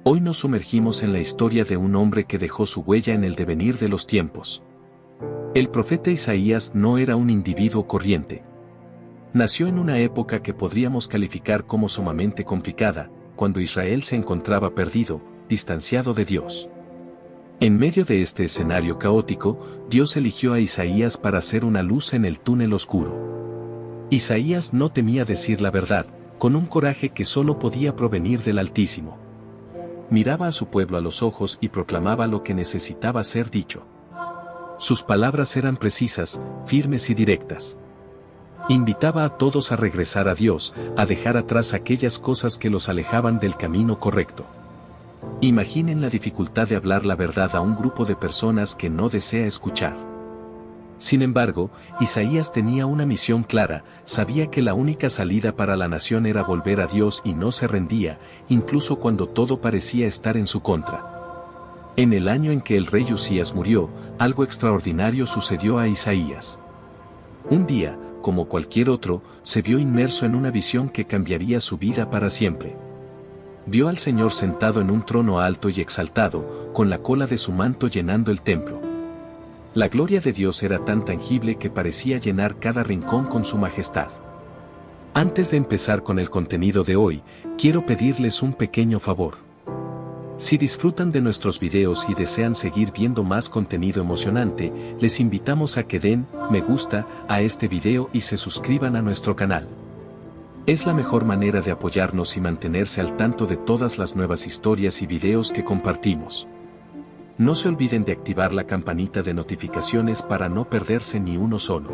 Hoy nos sumergimos en la historia de un hombre que dejó su huella en el devenir de los tiempos. El profeta Isaías no era un individuo corriente. Nació en una época que podríamos calificar como sumamente complicada, cuando Israel se encontraba perdido, distanciado de Dios. En medio de este escenario caótico, Dios eligió a Isaías para ser una luz en el túnel oscuro. Isaías no temía decir la verdad, con un coraje que solo podía provenir del Altísimo. Miraba a su pueblo a los ojos y proclamaba lo que necesitaba ser dicho. Sus palabras eran precisas, firmes y directas. Invitaba a todos a regresar a Dios, a dejar atrás aquellas cosas que los alejaban del camino correcto. Imaginen la dificultad de hablar la verdad a un grupo de personas que no desea escuchar. Sin embargo, Isaías tenía una misión clara, sabía que la única salida para la nación era volver a Dios y no se rendía, incluso cuando todo parecía estar en su contra. En el año en que el rey Usías murió, algo extraordinario sucedió a Isaías. Un día, como cualquier otro, se vio inmerso en una visión que cambiaría su vida para siempre. Vio al Señor sentado en un trono alto y exaltado, con la cola de su manto llenando el templo. La gloria de Dios era tan tangible que parecía llenar cada rincón con su majestad. Antes de empezar con el contenido de hoy, quiero pedirles un pequeño favor. Si disfrutan de nuestros videos y desean seguir viendo más contenido emocionante, les invitamos a que den me gusta a este video y se suscriban a nuestro canal. Es la mejor manera de apoyarnos y mantenerse al tanto de todas las nuevas historias y videos que compartimos. No se olviden de activar la campanita de notificaciones para no perderse ni uno solo.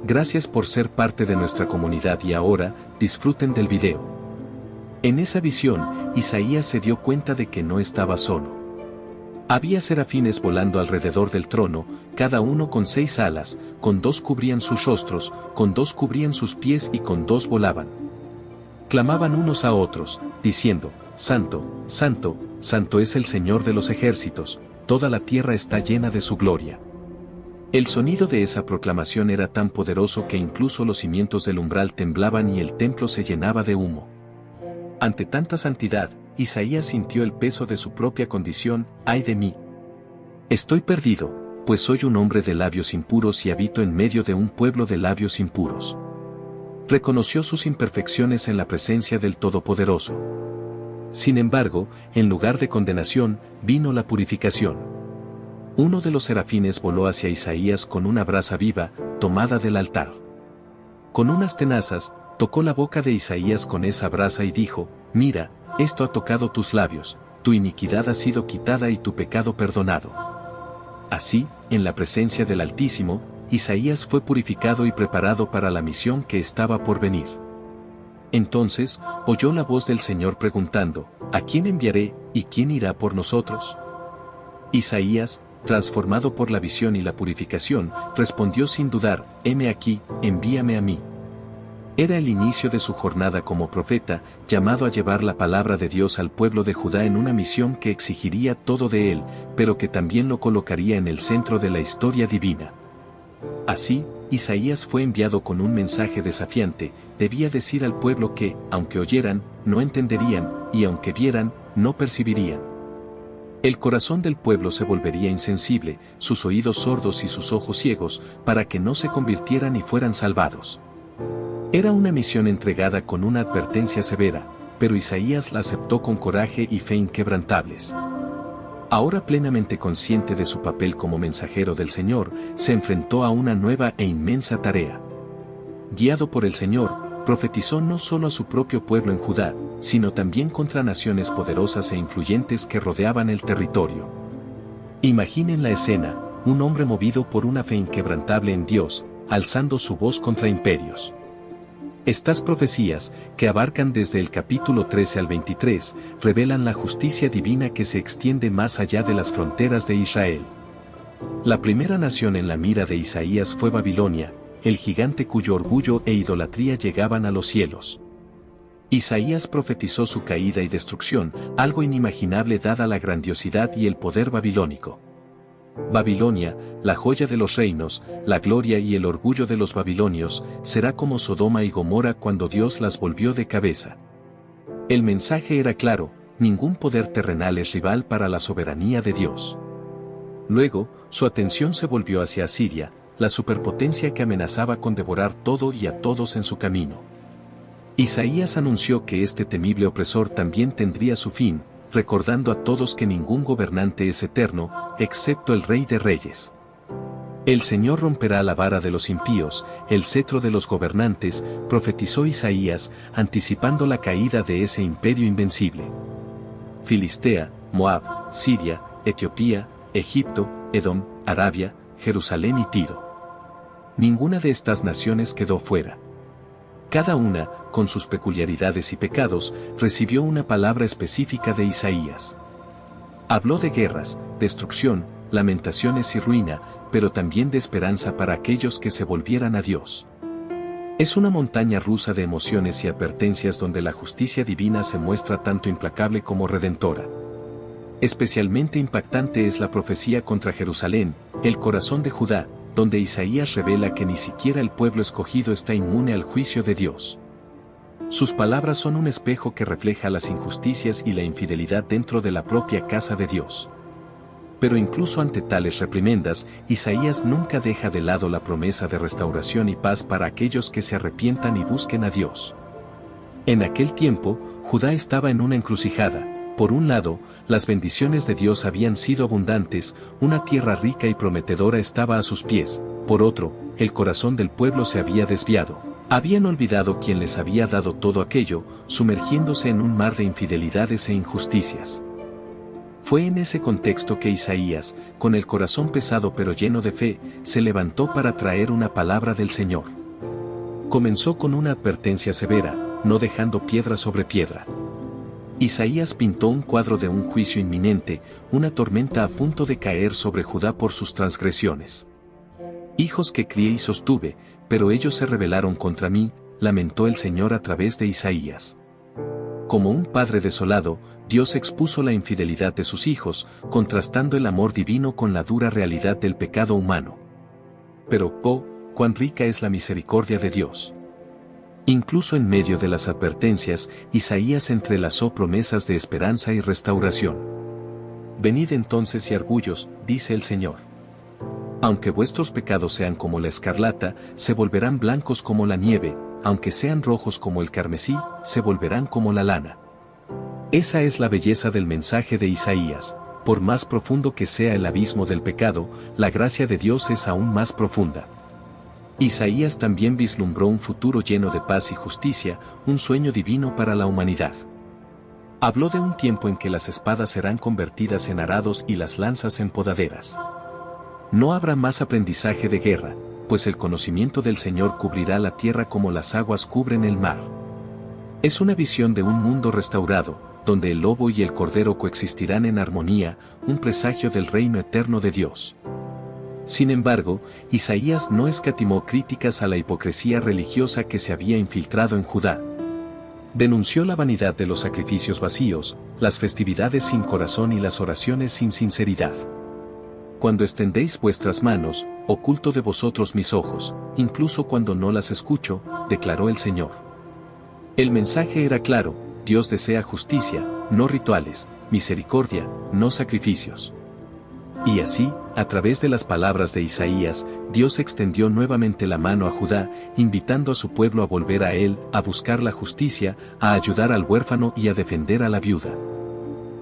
Gracias por ser parte de nuestra comunidad y ahora, disfruten del video. En esa visión, Isaías se dio cuenta de que no estaba solo. Había serafines volando alrededor del trono, cada uno con 6 alas, con 2 cubrían sus rostros, con 2 cubrían sus pies y con 2 volaban. Clamaban unos a otros, diciendo, Santo, Santo, Santo es el Señor de los ejércitos, toda la tierra está llena de su gloria. El sonido de esa proclamación era tan poderoso que incluso los cimientos del umbral temblaban y el templo se llenaba de humo. Ante tanta santidad, Isaías sintió el peso de su propia condición, ¡ay de mí! Estoy perdido, pues soy un hombre de labios impuros y habito en medio de un pueblo de labios impuros. Reconoció sus imperfecciones en la presencia del Todopoderoso. Sin embargo, en lugar de condenación, vino la purificación. Uno de los serafines voló hacia Isaías con una brasa viva, tomada del altar. Con unas tenazas, tocó la boca de Isaías con esa brasa y dijo, mira, esto ha tocado tus labios, tu iniquidad ha sido quitada y tu pecado perdonado. Así, en la presencia del Altísimo, Isaías fue purificado y preparado para la misión que estaba por venir. Entonces, oyó la voz del Señor preguntando, ¿a quién enviaré, y quién irá por nosotros? Isaías, transformado por la visión y la purificación, respondió sin dudar, heme aquí, envíame a mí. Era el inicio de su jornada como profeta, llamado a llevar la palabra de Dios al pueblo de Judá en una misión que exigiría todo de él, pero que también lo colocaría en el centro de la historia divina. Así, Isaías fue enviado con un mensaje desafiante, debía decir al pueblo que, aunque oyeran, no entenderían, y aunque vieran, no percibirían. El corazón del pueblo se volvería insensible, sus oídos sordos y sus ojos ciegos, para que no se convirtieran y fueran salvados. Era una misión entregada con una advertencia severa, pero Isaías la aceptó con coraje y fe inquebrantables. Ahora plenamente consciente de su papel como mensajero del Señor, se enfrentó a una nueva e inmensa tarea. Guiado por el Señor, profetizó no solo a su propio pueblo en Judá, sino también contra naciones poderosas e influyentes que rodeaban el territorio. Imaginen la escena, un hombre movido por una fe inquebrantable en Dios, alzando su voz contra imperios. Estas profecías, que abarcan desde el capítulo 13 al 23, revelan la justicia divina que se extiende más allá de las fronteras de Israel. La primera nación en la mira de Isaías fue Babilonia, el gigante cuyo orgullo e idolatría llegaban a los cielos. Isaías profetizó su caída y destrucción, algo inimaginable dada la grandiosidad y el poder babilónico. Babilonia, la joya de los reinos, la gloria y el orgullo de los babilonios, será como Sodoma y Gomorra cuando Dios las volvió de cabeza. El mensaje era claro, ningún poder terrenal es rival para la soberanía de Dios. Luego, su atención se volvió hacia Asiria, la superpotencia que amenazaba con devorar todo y a todos en su camino. Isaías anunció que este temible opresor también tendría su fin, recordando a todos que ningún gobernante es eterno, excepto el Rey de Reyes. El Señor romperá la vara de los impíos, el cetro de los gobernantes, profetizó Isaías, anticipando la caída de ese imperio invencible. Filistea, Moab, Siria, Etiopía, Egipto, Edom, Arabia, Jerusalén y Tiro. Ninguna de estas naciones quedó fuera. Cada una, con sus peculiaridades y pecados, recibió una palabra específica de Isaías. Habló de guerras, destrucción, lamentaciones y ruina, pero también de esperanza para aquellos que se volvieran a Dios. Es una montaña rusa de emociones y advertencias donde la justicia divina se muestra tanto implacable como redentora. Especialmente impactante es la profecía contra Jerusalén, el corazón de Judá, donde Isaías revela que ni siquiera el pueblo escogido está inmune al juicio de Dios. Sus palabras son un espejo que refleja las injusticias y la infidelidad dentro de la propia casa de Dios. Pero incluso ante tales reprimendas, Isaías nunca deja de lado la promesa de restauración y paz para aquellos que se arrepientan y busquen a Dios. En aquel tiempo, Judá estaba en una encrucijada. Por un lado, las bendiciones de Dios habían sido abundantes, una tierra rica y prometedora estaba a sus pies. Por otro, el corazón del pueblo se había desviado. Habían olvidado quién les había dado todo aquello, sumergiéndose en un mar de infidelidades e injusticias. Fue en ese contexto que Isaías, con el corazón pesado pero lleno de fe, se levantó para traer una palabra del Señor. Comenzó con una advertencia severa, no dejando piedra sobre piedra. Isaías pintó un cuadro de un juicio inminente, una tormenta a punto de caer sobre Judá por sus transgresiones. Hijos que crié y sostuve, pero ellos se rebelaron contra mí, lamentó el Señor a través de Isaías. Como un padre desolado, Dios expuso la infidelidad de sus hijos, contrastando el amor divino con la dura realidad del pecado humano. Pero, oh, cuán rica es la misericordia de Dios. Incluso en medio de las advertencias, Isaías entrelazó promesas de esperanza y restauración. Venid entonces y argullos, dice el Señor. Aunque vuestros pecados sean como la escarlata, se volverán blancos como la nieve, aunque sean rojos como el carmesí, se volverán como la lana. Esa es la belleza del mensaje de Isaías. Por más profundo que sea el abismo del pecado, la gracia de Dios es aún más profunda. Isaías también vislumbró un futuro lleno de paz y justicia, un sueño divino para la humanidad. Habló de un tiempo en que las espadas serán convertidas en arados y las lanzas en podaderas. No habrá más aprendizaje de guerra, pues el conocimiento del Señor cubrirá la tierra como las aguas cubren el mar. Es una visión de un mundo restaurado, donde el lobo y el cordero coexistirán en armonía, un presagio del reino eterno de Dios. Sin embargo, Isaías no escatimó críticas a la hipocresía religiosa que se había infiltrado en Judá. Denunció la vanidad de los sacrificios vacíos, las festividades sin corazón y las oraciones sin sinceridad. Cuando extendéis vuestras manos, oculto de vosotros mis ojos, incluso cuando no las escucho, declaró el Señor. El mensaje era claro: Dios desea justicia, no rituales, misericordia, no sacrificios. Y así, a través de las palabras de Isaías, Dios extendió nuevamente la mano a Judá, invitando a su pueblo a volver a él, a buscar la justicia, a ayudar al huérfano y a defender a la viuda.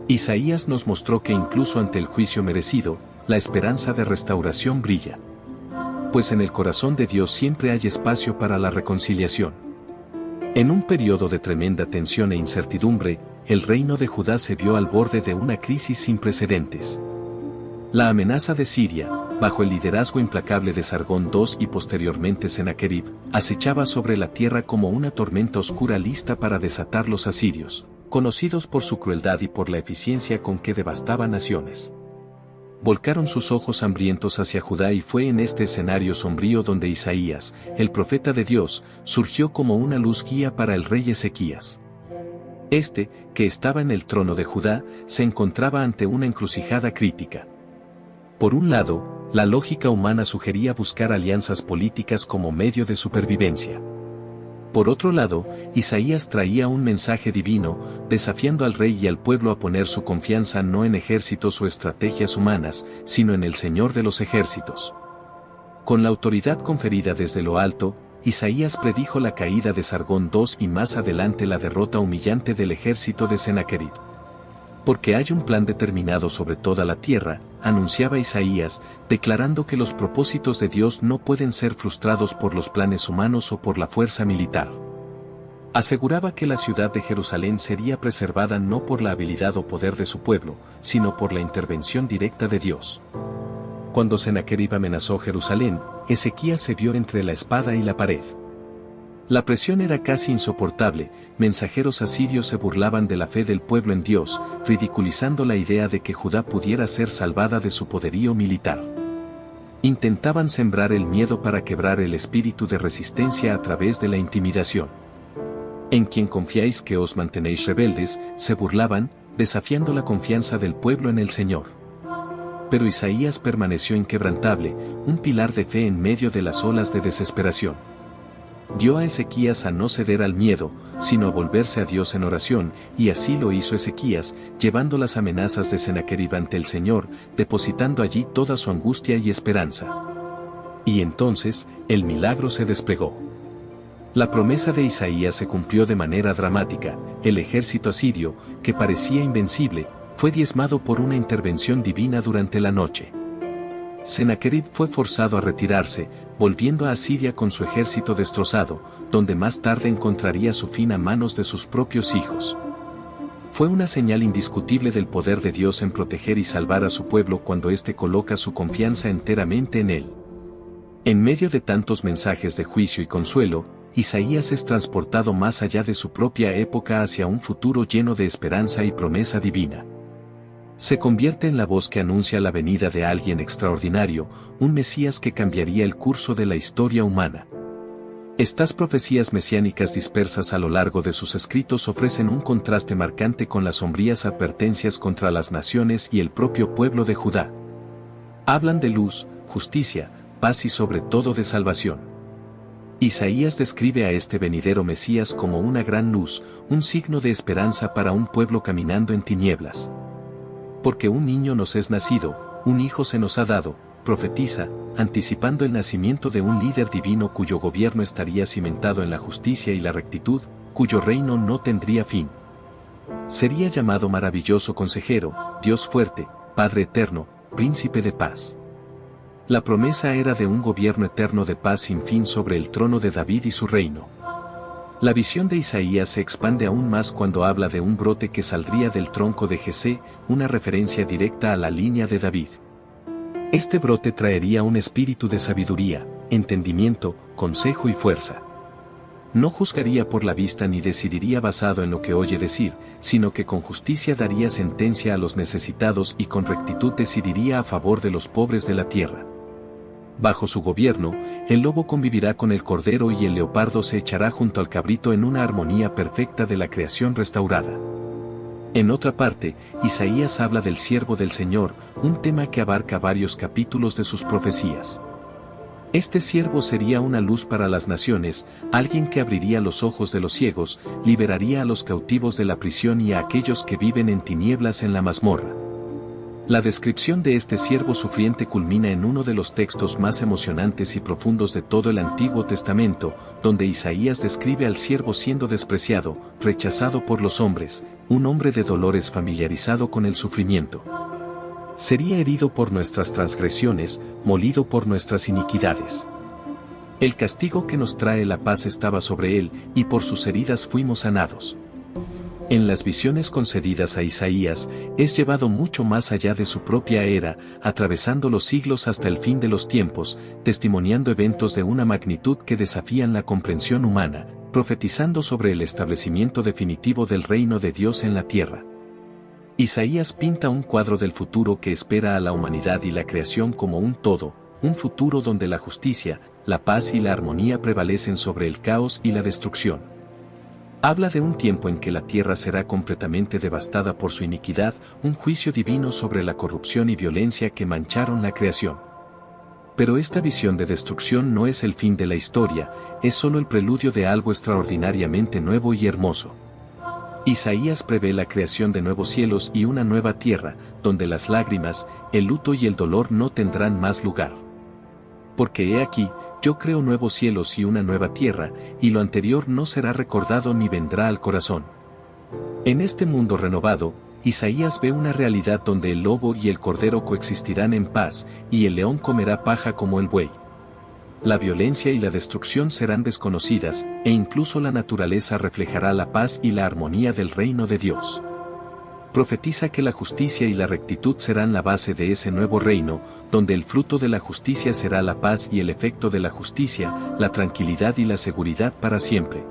Isaías nos mostró que incluso ante el juicio merecido, la esperanza de restauración brilla. Pues en el corazón de Dios siempre hay espacio para la reconciliación. En un periodo de tremenda tensión e incertidumbre, el reino de Judá se vio al borde de una crisis sin precedentes. La amenaza de Siria, bajo el liderazgo implacable de Sargón II y posteriormente Sennacherib, acechaba sobre la tierra como una tormenta oscura lista para desatar los asirios, conocidos por su crueldad y por la eficiencia con que devastaban naciones. Volcaron sus ojos hambrientos hacia Judá y fue en este escenario sombrío donde Isaías, el profeta de Dios, surgió como una luz guía para el rey Ezequías. Este, que estaba en el trono de Judá, se encontraba ante una encrucijada crítica. Por un lado, la lógica humana sugería buscar alianzas políticas como medio de supervivencia. Por otro lado, Isaías traía un mensaje divino, desafiando al rey y al pueblo a poner su confianza no en ejércitos o estrategias humanas, sino en el Señor de los ejércitos. Con la autoridad conferida desde lo alto, Isaías predijo la caída de Sargón II y más adelante la derrota humillante del ejército de Sennacherib. Porque hay un plan determinado sobre toda la tierra, anunciaba Isaías, declarando que los propósitos de Dios no pueden ser frustrados por los planes humanos o por la fuerza militar. Aseguraba que la ciudad de Jerusalén sería preservada no por la habilidad o poder de su pueblo, sino por la intervención directa de Dios. Cuando Sennacherib amenazó Jerusalén, Ezequías se vio entre la espada y la pared. La presión era casi insoportable, mensajeros asirios se burlaban de la fe del pueblo en Dios, ridiculizando la idea de que Judá pudiera ser salvada de su poderío militar. Intentaban sembrar el miedo para quebrar el espíritu de resistencia a través de la intimidación. En quien confiáis que os mantenéis rebeldes, se burlaban, desafiando la confianza del pueblo en el Señor. Pero Isaías permaneció inquebrantable, un pilar de fe en medio de las olas de desesperación. Dio a Ezequías a no ceder al miedo, sino a volverse a Dios en oración, y así lo hizo Ezequías, llevando las amenazas de Sennacherib ante el Señor, depositando allí toda su angustia y esperanza. Y entonces, el milagro se desplegó. La promesa de Isaías se cumplió de manera dramática, el ejército asirio, que parecía invencible, fue diezmado por una intervención divina durante la noche. Sennacherib fue forzado a retirarse, volviendo a Asiria con su ejército destrozado, donde más tarde encontraría su fin a manos de sus propios hijos. Fue una señal indiscutible del poder de Dios en proteger y salvar a su pueblo cuando éste coloca su confianza enteramente en él. En medio de tantos mensajes de juicio y consuelo, Isaías es transportado más allá de su propia época hacia un futuro lleno de esperanza y promesa divina. Se convierte en la voz que anuncia la venida de alguien extraordinario, un Mesías que cambiaría el curso de la historia humana. Estas profecías mesiánicas dispersas a lo largo de sus escritos ofrecen un contraste marcante con las sombrías advertencias contra las naciones y el propio pueblo de Judá. Hablan de luz, justicia, paz y sobre todo de salvación. Isaías describe a este venidero Mesías como una gran luz, un signo de esperanza para un pueblo caminando en tinieblas. Porque un niño nos es nacido, un hijo se nos ha dado, profetiza, anticipando el nacimiento de un líder divino cuyo gobierno estaría cimentado en la justicia y la rectitud, cuyo reino no tendría fin. Sería llamado maravilloso consejero, Dios fuerte, Padre eterno, príncipe de paz. La promesa era de un gobierno eterno de paz sin fin sobre el trono de David y su reino. La visión de Isaías se expande aún más cuando habla de un brote que saldría del tronco de Jesé, una referencia directa a la línea de David. Este brote traería un espíritu de sabiduría, entendimiento, consejo y fuerza. No juzgaría por la vista ni decidiría basado en lo que oye decir, sino que con justicia daría sentencia a los necesitados y con rectitud decidiría a favor de los pobres de la tierra. Bajo su gobierno, el lobo convivirá con el cordero y el leopardo se echará junto al cabrito en una armonía perfecta de la creación restaurada. En otra parte, Isaías habla del siervo del Señor, un tema que abarca varios capítulos de sus profecías. Este siervo sería una luz para las naciones, alguien que abriría los ojos de los ciegos, liberaría a los cautivos de la prisión y a aquellos que viven en tinieblas en la mazmorra. La descripción de este siervo sufriente culmina en uno de los textos más emocionantes y profundos de todo el Antiguo Testamento, donde Isaías describe al siervo siendo despreciado, rechazado por los hombres, un hombre de dolores familiarizado con el sufrimiento. Sería herido por nuestras transgresiones, molido por nuestras iniquidades. El castigo que nos trae la paz estaba sobre él, y por sus heridas fuimos sanados. En las visiones concedidas a Isaías, es llevado mucho más allá de su propia era, atravesando los siglos hasta el fin de los tiempos, testimoniando eventos de una magnitud que desafían la comprensión humana, profetizando sobre el establecimiento definitivo del reino de Dios en la tierra. Isaías pinta un cuadro del futuro que espera a la humanidad y la creación como un todo, un futuro donde la justicia, la paz y la armonía prevalecen sobre el caos y la destrucción. Habla de un tiempo en que la tierra será completamente devastada por su iniquidad, un juicio divino sobre la corrupción y violencia que mancharon la creación. Pero esta visión de destrucción no es el fin de la historia, es solo el preludio de algo extraordinariamente nuevo y hermoso. Isaías prevé la creación de nuevos cielos y una nueva tierra, donde las lágrimas, el luto y el dolor no tendrán más lugar. Porque he aquí, yo creo nuevos cielos y una nueva tierra, y lo anterior no será recordado ni vendrá al corazón. En este mundo renovado, Isaías ve una realidad donde el lobo y el cordero coexistirán en paz, y el león comerá paja como el buey. La violencia y la destrucción serán desconocidas, e incluso la naturaleza reflejará la paz y la armonía del reino de Dios. Profetiza que la justicia y la rectitud serán la base de ese nuevo reino, donde el fruto de la justicia será la paz y el efecto de la justicia, la tranquilidad y la seguridad para siempre.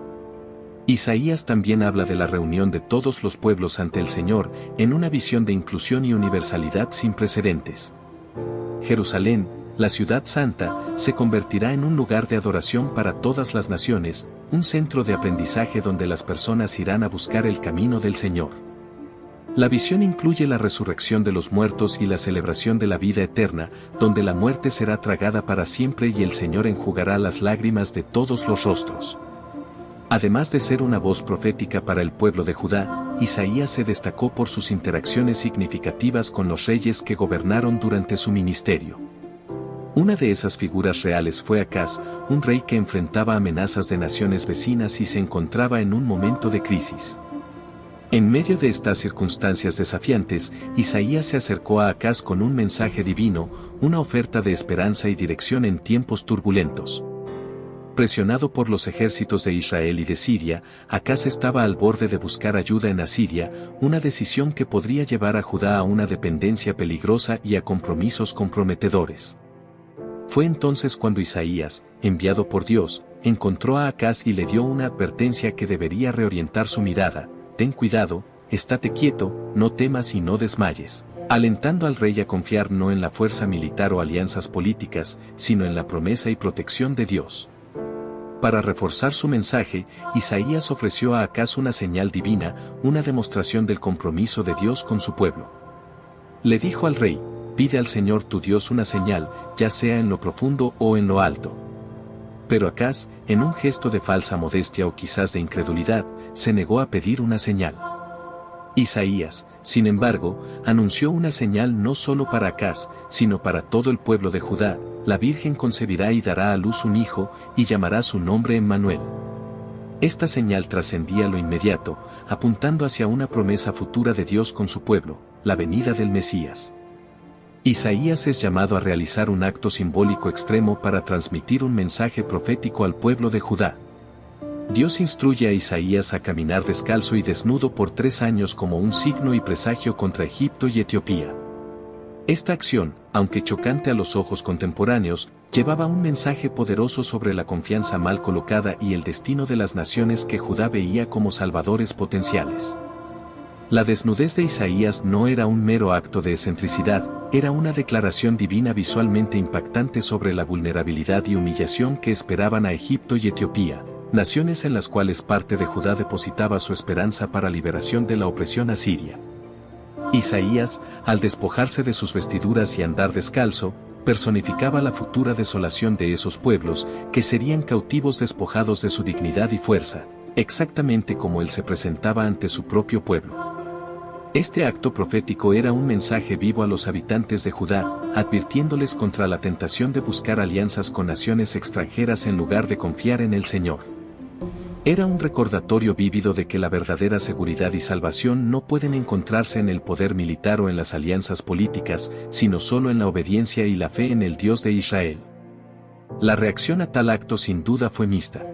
Isaías también habla de la reunión de todos los pueblos ante el Señor, en una visión de inclusión y universalidad sin precedentes. Jerusalén, la ciudad santa, se convertirá en un lugar de adoración para todas las naciones, un centro de aprendizaje donde las personas irán a buscar el camino del Señor. La visión incluye la resurrección de los muertos y la celebración de la vida eterna, donde la muerte será tragada para siempre y el Señor enjugará las lágrimas de todos los rostros. Además de ser una voz profética para el pueblo de Judá, Isaías se destacó por sus interacciones significativas con los reyes que gobernaron durante su ministerio. Una de esas figuras reales fue Acaz, un rey que enfrentaba amenazas de naciones vecinas y se encontraba en un momento de crisis. En medio de estas circunstancias desafiantes, Isaías se acercó a Acaz con un mensaje divino, una oferta de esperanza y dirección en tiempos turbulentos. Presionado por los ejércitos de Israel y de Siria, Acaz estaba al borde de buscar ayuda en Asiria, una decisión que podría llevar a Judá a una dependencia peligrosa y a compromisos comprometedores. Fue entonces cuando Isaías, enviado por Dios, encontró a Acaz y le dio una advertencia que debería reorientar su mirada: ten cuidado, estate quieto, no temas y no desmayes, alentando al rey a confiar no en la fuerza militar o alianzas políticas, sino en la promesa y protección de Dios. Para reforzar su mensaje, Isaías ofreció a Acaz una señal divina, una demostración del compromiso de Dios con su pueblo. Le dijo al rey: pide al Señor tu Dios una señal, ya sea en lo profundo o en lo alto. Pero Acaz, en un gesto de falsa modestia o quizás de incredulidad, se negó a pedir una señal. Isaías, sin embargo, anunció una señal no solo para Acaz, sino para todo el pueblo de Judá: la Virgen concebirá y dará a luz un hijo, y llamará su nombre Emmanuel. Esta señal trascendía lo inmediato, apuntando hacia una promesa futura de Dios con su pueblo, la venida del Mesías. Isaías es llamado a realizar un acto simbólico extremo para transmitir un mensaje profético al pueblo de Judá. Dios instruye a Isaías a caminar descalzo y desnudo por 3 años como un signo y presagio contra Egipto y Etiopía. Esta acción, aunque chocante a los ojos contemporáneos, llevaba un mensaje poderoso sobre la confianza mal colocada y el destino de las naciones que Judá veía como salvadores potenciales. La desnudez de Isaías no era un mero acto de excentricidad, era una declaración divina visualmente impactante sobre la vulnerabilidad y humillación que esperaban a Egipto y Etiopía, naciones en las cuales parte de Judá depositaba su esperanza para liberación de la opresión asiria. Isaías, al despojarse de sus vestiduras y andar descalzo, personificaba la futura desolación de esos pueblos, que serían cautivos despojados de su dignidad y fuerza, exactamente como él se presentaba ante su propio pueblo. Este acto profético era un mensaje vivo a los habitantes de Judá, advirtiéndoles contra la tentación de buscar alianzas con naciones extranjeras en lugar de confiar en el Señor. Era un recordatorio vívido de que la verdadera seguridad y salvación no pueden encontrarse en el poder militar o en las alianzas políticas, sino solo en la obediencia y la fe en el Dios de Israel. La reacción a tal acto sin duda fue mixta.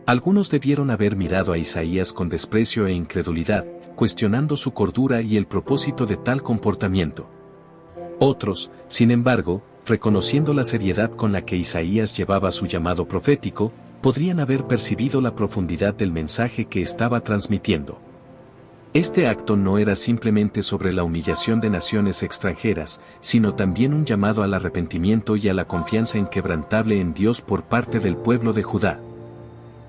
Algunos debieron haber mirado a Isaías con desprecio e incredulidad, cuestionando su cordura y el propósito de tal comportamiento. Otros, sin embargo, reconociendo la seriedad con la que Isaías llevaba su llamado profético, podrían haber percibido la profundidad del mensaje que estaba transmitiendo. Este acto no era simplemente sobre la humillación de naciones extranjeras, sino también un llamado al arrepentimiento y a la confianza inquebrantable en Dios por parte del pueblo de Judá.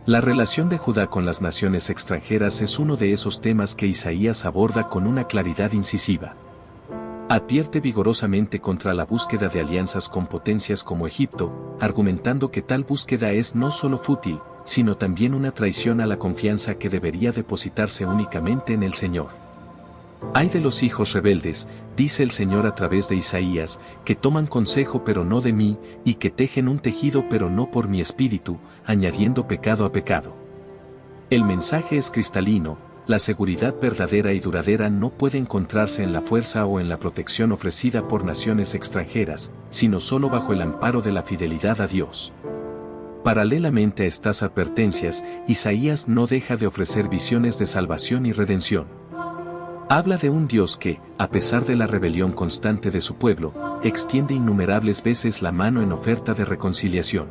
La relación de Judá con las naciones extranjeras es uno de esos temas que Isaías aborda con una claridad incisiva. Advierte vigorosamente contra la búsqueda de alianzas con potencias como Egipto, argumentando que tal búsqueda es no solo fútil, sino también una traición a la confianza que debería depositarse únicamente en el Señor. Ay de los hijos rebeldes, dice el Señor a través de Isaías, que toman consejo pero no de mí, y que tejen un tejido pero no por mi espíritu, añadiendo pecado a pecado. El mensaje es cristalino: la seguridad verdadera y duradera no puede encontrarse en la fuerza o en la protección ofrecida por naciones extranjeras, sino solo bajo el amparo de la fidelidad a Dios. Paralelamente a estas advertencias, Isaías no deja de ofrecer visiones de salvación y redención. Habla de un Dios que, a pesar de la rebelión constante de su pueblo, extiende innumerables veces la mano en oferta de reconciliación.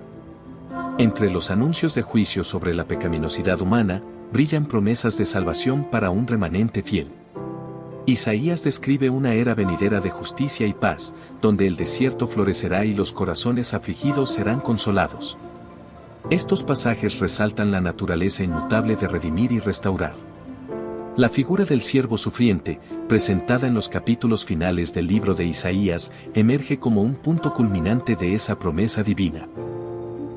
Entre los anuncios de juicio sobre la pecaminosidad humana, brillan promesas de salvación para un remanente fiel. Isaías describe una era venidera de justicia y paz, donde el desierto florecerá y los corazones afligidos serán consolados. Estos pasajes resaltan la naturaleza inmutable de redimir y restaurar. La figura del siervo sufriente, presentada en los capítulos finales del libro de Isaías, emerge como un punto culminante de esa promesa divina.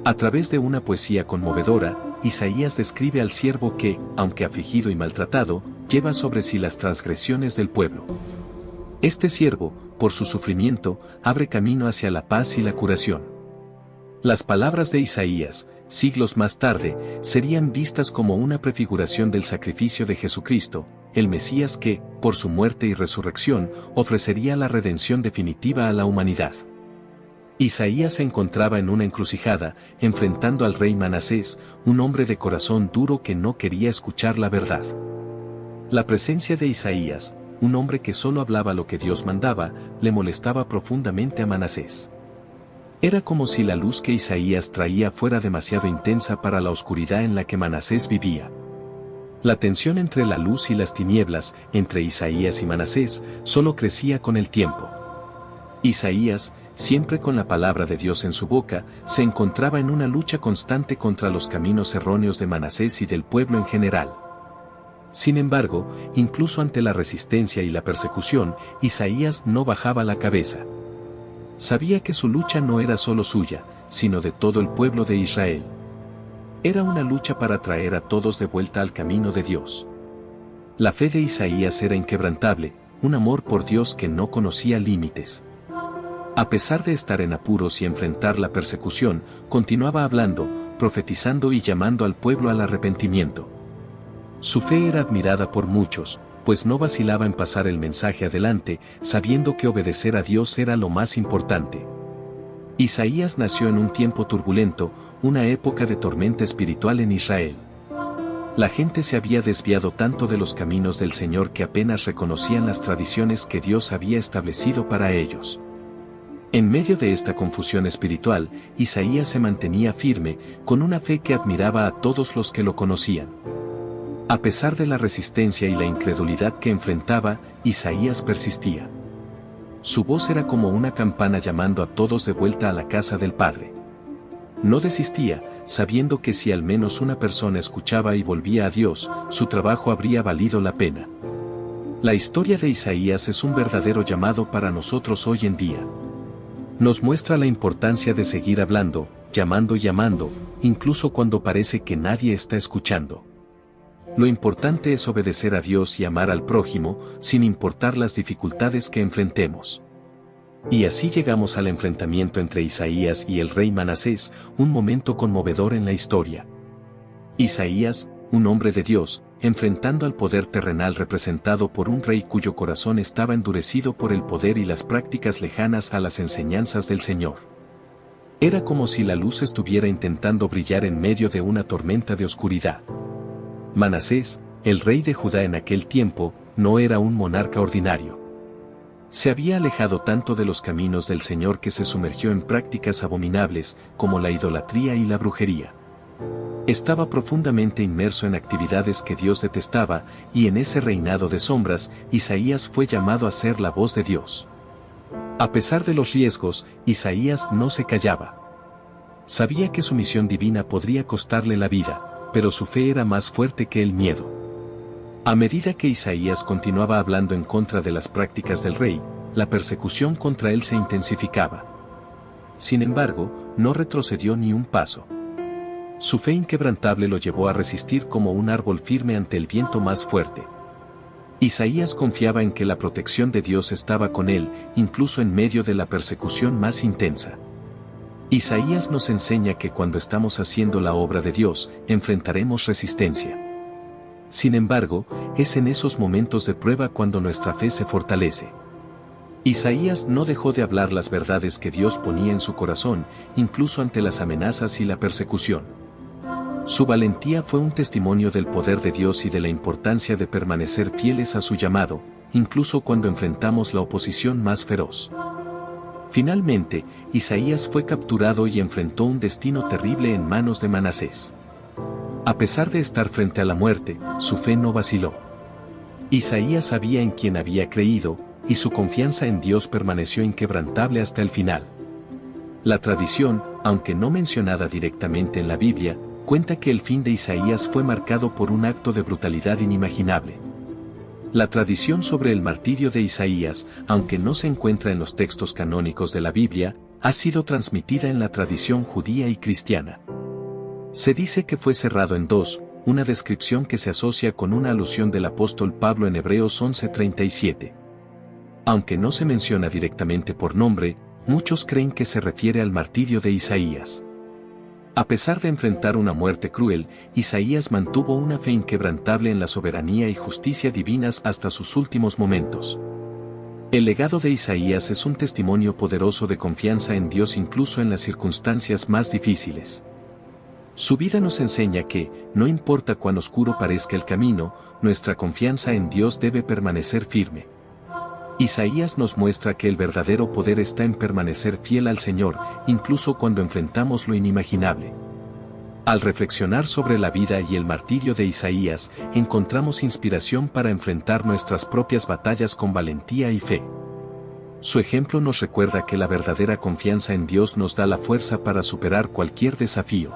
A través de una poesía conmovedora, Isaías describe al siervo que, aunque afligido y maltratado, lleva sobre sí las transgresiones del pueblo. Este siervo, por su sufrimiento, abre camino hacia la paz y la curación. Las palabras de Isaías, siglos más tarde, serían vistas como una prefiguración del sacrificio de Jesucristo, el Mesías que, por su muerte y resurrección, ofrecería la redención definitiva a la humanidad. Isaías se encontraba en una encrucijada, enfrentando al rey Manasés, un hombre de corazón duro que no quería escuchar la verdad. La presencia de Isaías, un hombre que solo hablaba lo que Dios mandaba, le molestaba profundamente a Manasés. Era como si la luz que Isaías traía fuera demasiado intensa para la oscuridad en la que Manasés vivía. La tensión entre la luz y las tinieblas, entre Isaías y Manasés, solo crecía con el tiempo. Isaías, siempre con la palabra de Dios en su boca, se encontraba en una lucha constante contra los caminos erróneos de Manasés y del pueblo en general. Sin embargo, incluso ante la resistencia y la persecución, Isaías no bajaba la cabeza. Sabía que su lucha no era solo suya, sino de todo el pueblo de Israel. Era una lucha para traer a todos de vuelta al camino de Dios. La fe de Isaías era inquebrantable, un amor por Dios que no conocía límites. A pesar de estar en apuros y enfrentar la persecución, continuaba hablando, profetizando y llamando al pueblo al arrepentimiento. Su fe era admirada por muchos, pues no vacilaba en pasar el mensaje adelante, sabiendo que obedecer a Dios era lo más importante. Isaías nació en un tiempo turbulento, una época de tormenta espiritual en Israel. La gente se había desviado tanto de los caminos del Señor que apenas reconocían las tradiciones que Dios había establecido para ellos. En medio de esta confusión espiritual, Isaías se mantenía firme, con una fe que admiraba a todos los que lo conocían. A pesar de la resistencia y la incredulidad que enfrentaba, Isaías persistía. Su voz era como una campana llamando a todos de vuelta a la casa del Padre. No desistía, sabiendo que si al menos una persona escuchaba y volvía a Dios, su trabajo habría valido la pena. La historia de Isaías es un verdadero llamado para nosotros hoy en día. Nos muestra la importancia de seguir hablando, llamando y llamando, incluso cuando parece que nadie está escuchando. Lo importante es obedecer a Dios y amar al prójimo, sin importar las dificultades que enfrentemos. Y así llegamos al enfrentamiento entre Isaías y el rey Manasés, un momento conmovedor en la historia. Isaías, un hombre de Dios, enfrentando al poder terrenal representado por un rey cuyo corazón estaba endurecido por el poder y las prácticas lejanas a las enseñanzas del Señor. Era como si la luz estuviera intentando brillar en medio de una tormenta de oscuridad. Manasés, el rey de Judá en aquel tiempo, no era un monarca ordinario. Se había alejado tanto de los caminos del Señor que se sumergió en prácticas abominables, como la idolatría y la brujería. Estaba profundamente inmerso en actividades que Dios detestaba, y en ese reinado de sombras, Isaías fue llamado a ser la voz de Dios. A pesar de los riesgos, Isaías no se callaba. Sabía que su misión divina podría costarle la vida, pero su fe era más fuerte que el miedo. A medida que Isaías continuaba hablando en contra de las prácticas del rey, la persecución contra él se intensificaba. Sin embargo, no retrocedió ni un paso. Su fe inquebrantable lo llevó a resistir como un árbol firme ante el viento más fuerte. Isaías confiaba en que la protección de Dios estaba con él, incluso en medio de la persecución más intensa. Isaías nos enseña que cuando estamos haciendo la obra de Dios, enfrentaremos resistencia. Sin embargo, es en esos momentos de prueba cuando nuestra fe se fortalece. Isaías no dejó de hablar las verdades que Dios ponía en su corazón, incluso ante las amenazas y la persecución. Su valentía fue un testimonio del poder de Dios y de la importancia de permanecer fieles a su llamado, incluso cuando enfrentamos la oposición más feroz. Finalmente, Isaías fue capturado y enfrentó un destino terrible en manos de Manasés. A pesar de estar frente a la muerte, su fe no vaciló. Isaías sabía en quién había creído, y su confianza en Dios permaneció inquebrantable hasta el final. La tradición, aunque no mencionada directamente en la Biblia, cuenta que el fin de Isaías fue marcado por un acto de brutalidad inimaginable. La tradición sobre el martirio de Isaías, aunque no se encuentra en los textos canónicos de la Biblia, ha sido transmitida en la tradición judía y cristiana. Se dice que fue cerrado en dos, una descripción que se asocia con una alusión del apóstol Pablo en Hebreos 11:37. Aunque no se menciona directamente por nombre, muchos creen que se refiere al martirio de Isaías. A pesar de enfrentar una muerte cruel, Isaías mantuvo una fe inquebrantable en la soberanía y justicia divinas hasta sus últimos momentos. El legado de Isaías es un testimonio poderoso de confianza en Dios incluso en las circunstancias más difíciles. Su vida nos enseña que, no importa cuán oscuro parezca el camino, nuestra confianza en Dios debe permanecer firme. Isaías nos muestra que el verdadero poder está en permanecer fiel al Señor, incluso cuando enfrentamos lo inimaginable. Al reflexionar sobre la vida y el martirio de Isaías, encontramos inspiración para enfrentar nuestras propias batallas con valentía y fe. Su ejemplo nos recuerda que la verdadera confianza en Dios nos da la fuerza para superar cualquier desafío.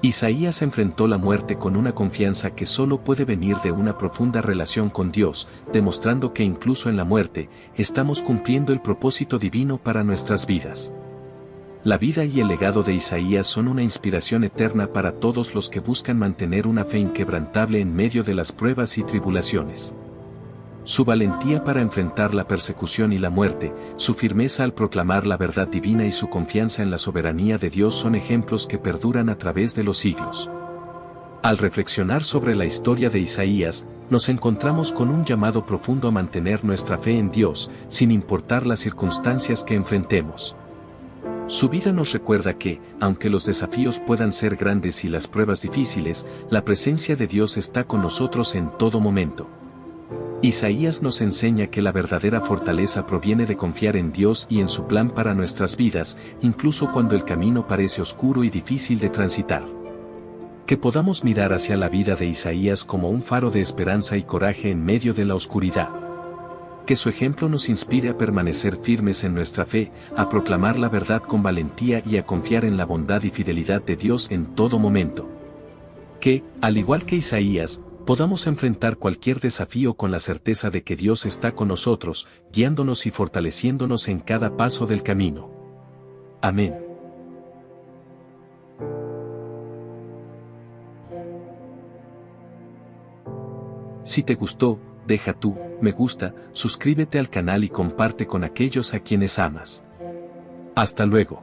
Isaías enfrentó la muerte con una confianza que solo puede venir de una profunda relación con Dios, demostrando que incluso en la muerte, estamos cumpliendo el propósito divino para nuestras vidas. La vida y el legado de Isaías son una inspiración eterna para todos los que buscan mantener una fe inquebrantable en medio de las pruebas y tribulaciones. Su valentía para enfrentar la persecución y la muerte, su firmeza al proclamar la verdad divina y su confianza en la soberanía de Dios son ejemplos que perduran a través de los siglos. Al reflexionar sobre la historia de Isaías, nos encontramos con un llamado profundo a mantener nuestra fe en Dios, sin importar las circunstancias que enfrentemos. Su vida nos recuerda que, aunque los desafíos puedan ser grandes y las pruebas difíciles, la presencia de Dios está con nosotros en todo momento. Isaías nos enseña que la verdadera fortaleza proviene de confiar en Dios y en su plan para nuestras vidas, incluso cuando el camino parece oscuro y difícil de transitar. Que podamos mirar hacia la vida de Isaías como un faro de esperanza y coraje en medio de la oscuridad. Que su ejemplo nos inspire a permanecer firmes en nuestra fe, a proclamar la verdad con valentía y a confiar en la bondad y fidelidad de Dios en todo momento. Que, al igual que Isaías, podamos enfrentar cualquier desafío con la certeza de que Dios está con nosotros, guiándonos y fortaleciéndonos en cada paso del camino. Amén. Si te gustó, deja tu me gusta, suscríbete al canal y comparte con aquellos a quienes amas. Hasta luego.